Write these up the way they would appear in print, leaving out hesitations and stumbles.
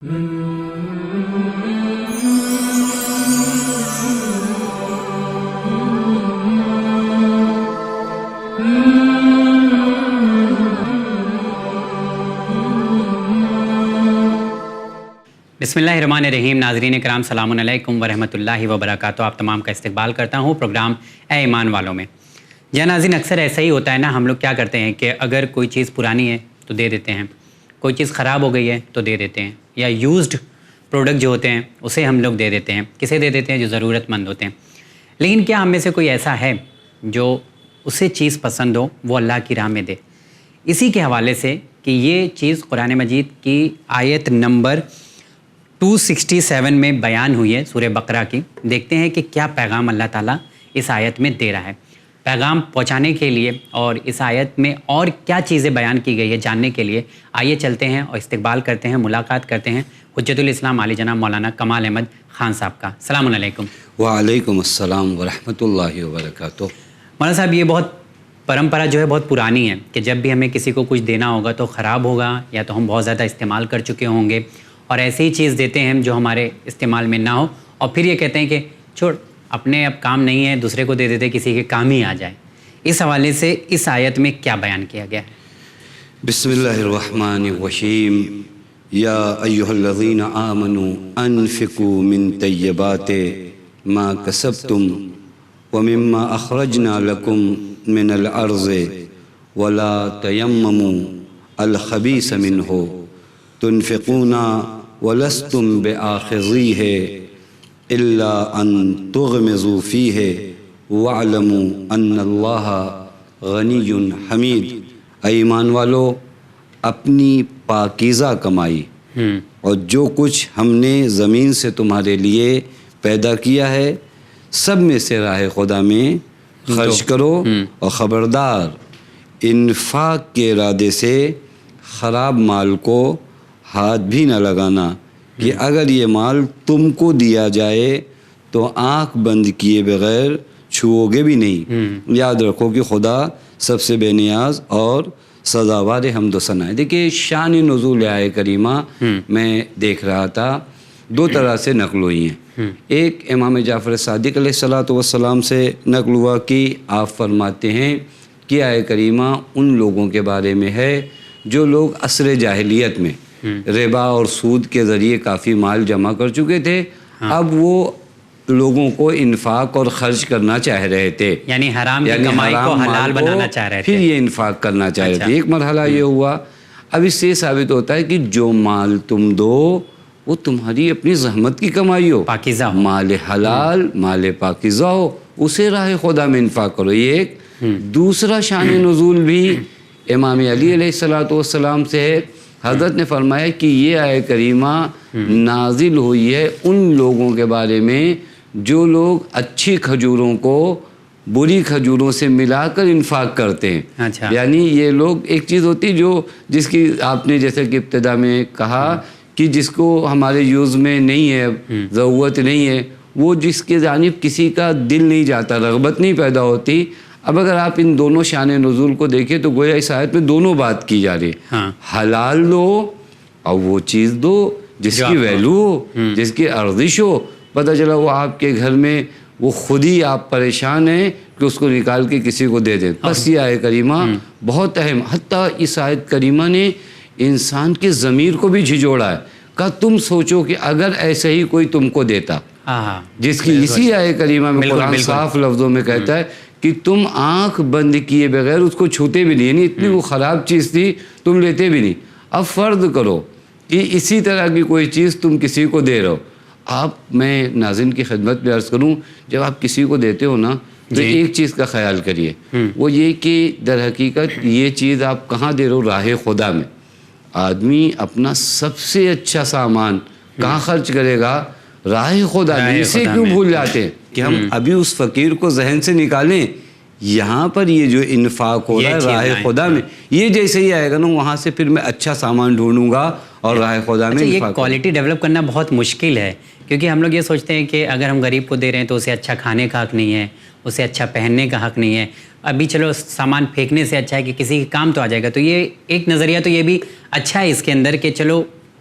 بسم اللہ الرحمن الرحیم. ناظرین اکرام السلام علیکم ورحمۃ اللہ وبرکاتہ. آپ تمام کا استقبال کرتا ہوں پروگرام اے ایمان والوں میں. جی ناظرین، اکثر ایسا ہی ہوتا ہے نا، ہم لوگ کیا کرتے ہیں کہ اگر کوئی چیز پرانی ہے تو دے دیتے ہیں، کوئی چیز خراب ہو گئی ہے تو دے دیتے ہیں، یا یوزڈ پروڈکٹ جو ہوتے ہیں اسے ہم لوگ دے دیتے ہیں. کسے دے دیتے ہیں؟ جو ضرورت مند ہوتے ہیں. لیکن کیا ہم میں سے کوئی ایسا ہے جو اسے چیز پسند ہو وہ اللہ کی راہ میں دے؟ اسی کے حوالے سے کہ یہ چیز قرآن مجید کی آیت نمبر 267 میں بیان ہوئی ہے سورہ بقرہ کی. دیکھتے ہیں کہ کیا پیغام اللہ تعالیٰ اس آیت میں دے رہا ہے. پیغام پہنچانے کے لیے اور اس آیت میں اور کیا چیزیں بیان کی گئی ہے جاننے کے لیے آئیے چلتے ہیں اور استقبال کرتے ہیں، ملاقات کرتے ہیں حجت الاسلام عالی جناب مولانا کمال احمد خان صاحب کا. السلام علیکم. وعلیکم السلام ورحمۃ اللہ وبرکاتہ. مولانا صاحب، یہ بہت پرمپرا جو ہے بہت پرانی ہے کہ جب بھی ہمیں کسی کو کچھ دینا ہوگا تو خراب ہوگا یا تو ہم بہت زیادہ استعمال کر چکے ہوں گے، اور ایسی ہی چیز دیتے ہیں جو ہمارے استعمال میں نہ ہو، اور پھر یہ کہتے ہیں کہ چھوڑ، اپنے اب کام نہیں ہے، دوسرے کو دے دیتے، کسی کے کام ہی آ جائے. اس حوالے سے اس آیت میں کیا بیان کیا گیا ہے؟ بسم اللہ الرحمن الرحیم. یا ایہا الذین آمنوا انفقوا من طیبات ما کسبتم ومما اخرجنا لکم من الارض ولا تیمموا الخبیث منہ تنفقون ولستم بآخذیہ الا ان تغمضوا فیہ واعلموا ان اللہ غنی حمید. اے ایمان والو، اپنی پاکیزہ کمائی اور جو کچھ ہم نے زمین سے تمہارے لیے پیدا کیا ہے سب میں سے راہ خدا میں خرچ کرو، اور خبردار انفاق کے ارادے سے خراب مال کو ہاتھ بھی نہ لگانا کہ اگر یہ مال تم کو دیا جائے تو آنکھ بند کیے بغیر چھوؤ گے بھی نہیں. یاد رکھو کہ خدا سب سے بے نیاز اور سزاوار حمد و ثنا ہے. دیکھیے، شان نزول آیہ کریمہ میں دیکھ رہا تھا، دو طرح سے نقل ہوئی ہیں. ایک امام جعفر صادق علیہ السلام سے نقل ہوا کہ آپ فرماتے ہیں کہ آیہ کریمہ ان لوگوں کے بارے میں ہے جو لوگ عصر جاہلیت میں ربا اور سود کے ذریعے کافی مال جمع کر چکے تھے. اب وہ لوگوں کو انفاق اور خرچ کرنا چاہ رہے تھے، یعنی حرام کی کمائی کو حلال بنانا چاہ رہے تھے، پھر یہ انفاق کرنا چاہ رہے تھے. ایک مرحلہ یہ ہوا. اب اس سے یہ ثابت ہوتا ہے کہ جو مال تم دو وہ تمہاری اپنی زحمت کی کمائی ہو، پاکیزہ ہو، مال حلال، مال پاکیزہ ہو، اسے راہ خدا میں انفاق کرو. یہ ایک. دوسرا شان نزول بھی امام علی علیہ السلام سے ہے. حضرت نے فرمایا کہ یہ آیہ کریمہ نازل ہوئی ہے ان لوگوں کے بارے میں جو لوگ اچھی کھجوروں کو بری کھجوروں سے ملا کر انفاق کرتے ہیں. یعنی یہ لوگ، ایک چیز ہوتی جو جس کی آپ نے جیسے کہ ابتدا میں کہا کہ جس کو ہمارے یوز میں نہیں ہے، ضرورت نہیں ہے، وہ جس کے جانب کسی کا دل نہیں جاتا، رغبت نہیں پیدا ہوتی. اب اگر آپ ان دونوں شان نزول کو دیکھیں تو گویا اس آیت میں دونوں بات کی جا رہی ہے. حلال دو اور وہ چیز دو جس کی ویلو ہو، جس کی ارزش ہو. پتہ چلا وہ آپ کے گھر میں وہ خود ہی آپ پریشان ہیں کہ اس کو نکال کے کسی کو دے دیں. بس یہ آیت کریمہ بہت اہم. حتیٰ اس آیت کریمہ نے انسان کے ضمیر کو بھی جھجوڑا ہے. کہا تم سوچو کہ اگر ایسے ہی کوئی تم کو دیتا، جس کی اسی آیت کریمہ میں قرآن صاف لفظوں میں کہتا ہے کہ تم آنکھ بند کیے بغیر اس کو چھوتے بھی نہیں، یعنی اتنی وہ خراب چیز تھی تم لیتے بھی نہیں. اب فرض کرو کہ اسی طرح کی کوئی چیز تم کسی کو دے رہے ہو. آپ، میں ناظرین کی خدمت میں عرض کروں، جب آپ کسی کو دیتے ہو نا تو ایک چیز کا خیال کریے، وہ یہ کہ در حقیقت یہ چیز آپ کہاں دے رہے ہو؟ راہ خدا میں. آدمی اپنا سب سے اچھا سامان کہاں خرچ کرے گا؟ راہ خدا میں. اسے کیوں بھول جاتے ہیں کہ ہم ابھی اس فقیر کو ذہن سے نکالیں. یہاں پر یہ جو انفاق ہو رہا ہے راہ خدا میں، یہ جیسے ہی آئے گا نا وہاں سے پھر میں اچھا سامان ڈھونڈوں گا اور راہ خدا میں. یہ کوالٹی ڈیولپ کرنا بہت مشکل ہے، کیونکہ ہم لوگ یہ سوچتے ہیں کہ اگر ہم غریب کو دے رہے ہیں تو اسے اچھا کھانے کا حق نہیں ہے، اسے اچھا پہننے کا حق نہیں ہے. ابھی چلو سامان پھینکنے سے اچھا ہے کہ کسی کے کام تو آ جائے گا. تو یہ ایک نظریہ تو یہ بھی اچھا ہے اس کے اندر کہ چلو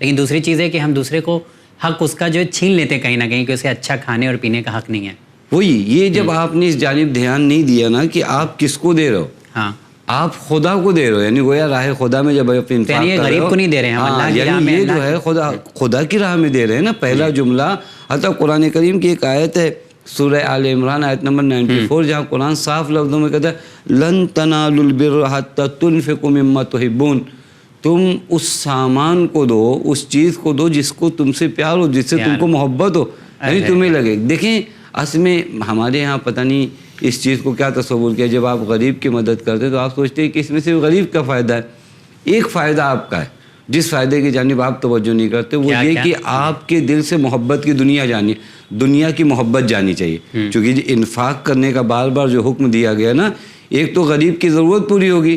لیکن دوسری چیز ہے کہ ہم دوسرے کو حق اس کا جو چھین لیتے ہیں کہیں نہ کہیں کہ اسے اچھا کھانے اور پینے کا حق نہیں ہے. وہی یہ جب آپ نے اس جانب دھیان نہیں دیا نا کہ آپ کس کو دے رہے ہو. ہاں آپ خدا کو دے رہے ہو، یعنی گویا راہ خدا میں جب آپ انفاق کر رہے ہو، غریب کو نہیں دے رہے ہیں، اللہ کی راہ میں، یہ جو ہے خدا کی راہ میں دے رہے ہیں نا. پہلا جملہ حتی قرآن کریم کی ایک آیت ہے سورہ آل عمران آیت نمبر 94 جہاں قرآن صاف لفظوں میں کہتا ہے لن تنالوا البر حتی تنفقوا مما تحبون. تم اس سامان کو دو، اس چیز کو دو جس کو تم سے پیار ہو، جس سے تم کو محبت ہو، یعنی تمہیں لگے. دیکھیں اصل میں ہمارے ہاں پتہ نہیں اس چیز کو کیا تصور کیا، جب آپ غریب کی مدد کرتے تو آپ سوچتے ہیں کہ اس میں صرف غریب کا فائدہ ہے. ایک فائدہ آپ کا ہے جس فائدے کی جانب آپ توجہ نہیں کرتے، وہ یہ کہ آپ کے دل سے محبت کی دنیا کی محبت جانی چاہیے. چونکہ انفاق کرنے کا بار بار جو حکم دیا گیا نا، ایک تو غریب کی ضرورت پوری ہوگی،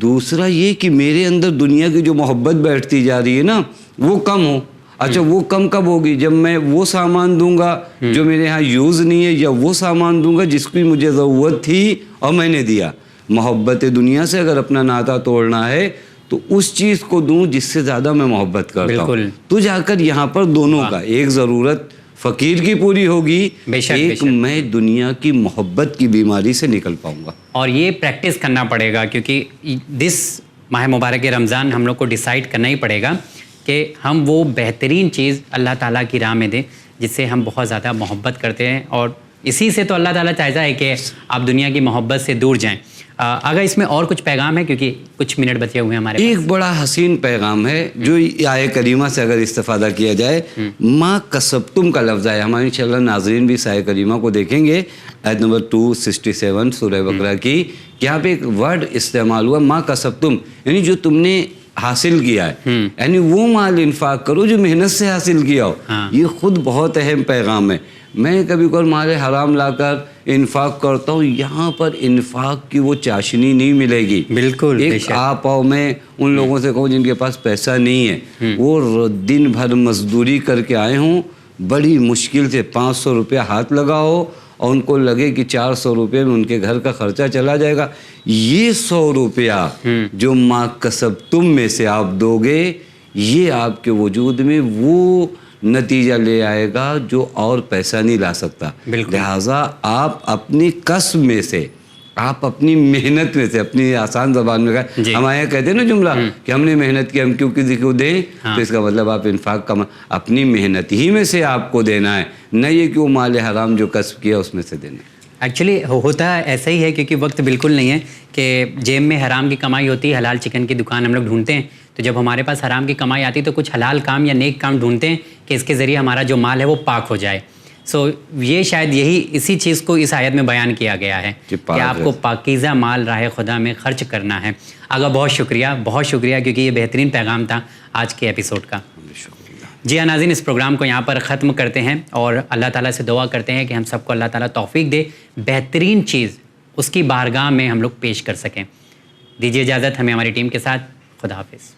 دوسرا یہ کہ میرے اندر دنیا کی جو محبت بیٹھتی جا رہی ہے نا وہ کم ہو. اچھا وہ کم کب ہوگی؟ جب میں وہ سامان دوں گا جو میرے ہاں یوز نہیں ہے، یا وہ سامان دوں گا جس کی مجھے ضرورت تھی اور میں نے دیا. محبت دنیا سے اگر اپنا ناطا توڑنا ہے تو اس چیز کو دوں جس سے زیادہ میں محبت کرتا ہوں. تو جا کر یہاں پر دونوں کا، ایک ضرورت فقیر کی پوری ہوگی، ایک میں دنیا کی محبت کی بیماری سے نکل پاؤں گا. اور یہ پریکٹس کرنا پڑے گا، کیونکہ دس ماہ مبارک رمضان ہم لوگ کو ڈیسائیڈ کرنا ہی پڑے گا کہ ہم وہ بہترین چیز اللہ تعالیٰ کی راہ میں دیں جس سے ہم بہت زیادہ محبت کرتے ہیں. اور اسی سے تو اللہ تعالیٰ چاہتا ہے کہ آپ دنیا کی محبت سے دور جائیں. اگر اس میں اور کچھ پیغام ہے، کیونکہ کچھ منٹ بچے ہوئے ہیں ہمارے پاس. ایک بڑا حسین پیغام ہے جو آیہ کریمہ سے اگر استفادہ کیا جائے، ما کسبتم کا لفظ ہے. ہمارے انشاءاللہ ناظرین بھی اس آیہ کریمہ کو دیکھیں گے، آیت نمبر 267 سورہ بقرہ کی، کہ یہاں پہ ایک ورڈ استعمال ہوا ما کسبتم، یعنی جو تم نے حاصل کیا ہے، یعنی وہ مال انفاق کرو جو محنت سے حاصل کیا ہو. یہ خود بہت اہم پیغام ہے. میں کبھی کبھی مال حرام لا کر انفاق کرتا ہوں، یہاں پر انفاق کی وہ چاشنی نہیں ملے گی. بالکل. ایک آپ آؤ، میں ان لوگوں سے کہوں جن کے پاس پیسہ نہیں ہے، وہ دن بھر مزدوری کر کے آئے ہوں، بڑی مشکل سے 500 روپیہ ہاتھ لگاؤ اور ان کو لگے کہ 400 روپے میں ان کے گھر کا خرچہ چلا جائے گا. یہ 100 روپیہ جو ما کسبتم میں سے آپ دو گے، یہ آپ کے وجود میں وہ نتیجہ لے آئے گا جو اور پیسہ نہیں لا سکتا. لہٰذا آپ اپنی کسب میں سے، آپ اپنی محنت میں سے، اپنی آسان زبان میں کہا، ہم آیا کہتے ہیں نا جملہ کہ ہم نے محنت کی، ہم کیوں کسی کو دیں، تو اس کا مطلب آپ انفاق کا اپنی محنت ہی میں سے آپ کو دینا ہے، نہ یہ کہ وہ مال حرام جو کسب کیا اس میں سے دینا. ایکچولی ہوتا ایسا ہی ہے، کیونکہ وقت بالکل نہیں ہے کہ جیب میں حرام کی کمائی ہوتی ہے، حلال چکن کی دکان ہم لوگ ڈھونڈتے ہیں. تو جب ہمارے پاس حرام کی کمائی آتی ہے تو کچھ حلال کام یا نیک کام ڈھونڈتے ہیں کہ اس کے ذریعے ہمارا جو مال ہے وہ پاک ہو جائے. سو یہ شاید اسی چیز کو اس آیت میں بیان کیا گیا ہے کہ آپ کو پاکیزہ مال راہ خدا میں خرچ کرنا ہے. آگا بہت شکریہ کیونکہ یہ بہترین پیغام تھا آج کے ایپیسوڈ کا. جی ہاں ناظرین، اس پروگرام کو یہاں پر ختم کرتے ہیں اور اللہ تعالیٰ سے دعا کرتے ہیں کہ ہم سب کو اللہ تعالیٰ توفیق دے، بہترین چیز اس کی بارگاہ میں ہم لوگ پیش کر سکیں. دیجیے اجازت ہمیں ہماری ٹیم کے ساتھ. خدا حافظ.